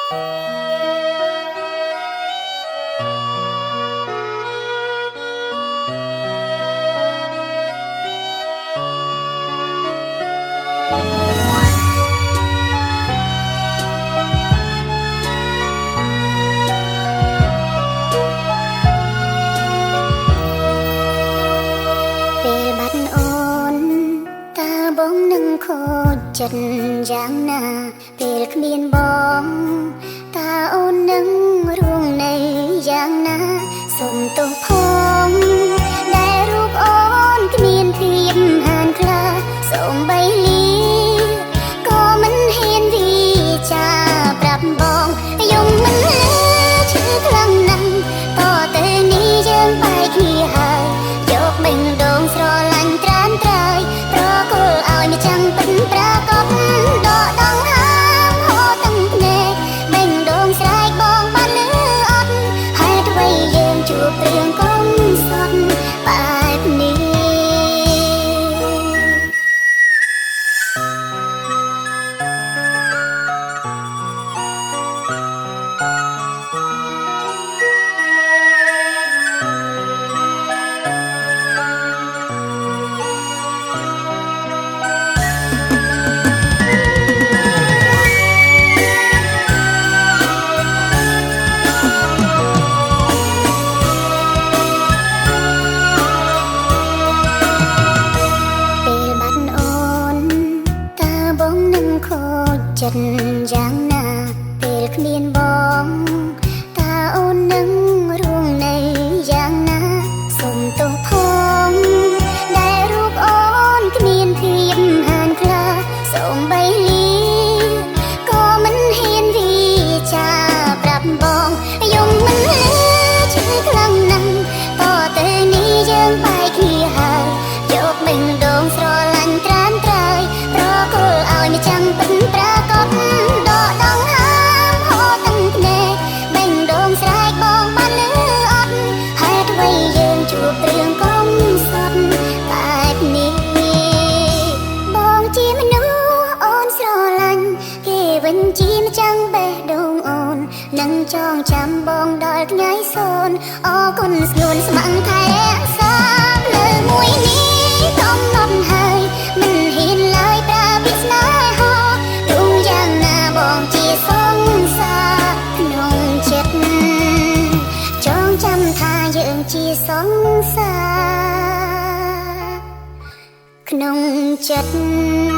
ពេលបាត់អូនតើបងនឹងខូចចិត្តយ៉ាងណាពេលគ្មានបងតើអូននឹងរួងនៃយ៉ាងណាសូមទោសផងដែលរូបអូនគ្មានភាពហានខ្លាសូមបីលាក៏មិនហ៊ានវិចាប្រាប់បងយំមិនលឺឈឺខ្លាំងណាស់តទៅនេះយើងបែកគ្នាហើយយកបេះដូងស្រឡាញ់ត្រានត្រើយប្រគល់ឲ្យម្ចាំងពិនប្រាកដដកដង្ហើមហូរទាំងភ្នែកបេះដូងស្រែកបងបានលឺអត់ហេតុអ្វីយើងជួបរឿងកុំសត់បែបនេះចិត្តយ៉ាងណាពេលគ្មានបងតើអូននឹងរួងនៃយ៉ាងណាសូមទោសផងដែលរូបអូនគ្មានភាពហានខ្លាសូមបីលាក៏មិនហ៊ានវិចាប្រាប់បងយំមិនលឺឈឺខ្លាំងណាស់តទៅនេះយើងបែកគ្នាហើយយកបេះដូងស្រឡាញ់ត្រានត្រើយប្រគល់ឲ្យម្ចាំងពិនប្រាកដដកដង្ហើមហូរទាំងភ្នែកបេះដូងស្រែកបងបានលឺអត់ហេតុអ្វីយើងជួបរឿងកុំសត់បែបនេះបងជាមនុស្សអូនស្រឡាញ់គេវិញជាម្ចាំងបេះដូងអូននឹងចងចាំបងដល់ថ្ងៃសូនអរគុណស្ងួនស្ម័គ្រថែរក្សាលើមួយនេះកំណត់ហើយមិនហ៊ានឡើយប្រើពាក្យស្នេហាទូយ៉ាងណាបងជាសង្សារក្នុងចិត្តចងចាំថាយើងជាសង្សារក្នុងចិត្ត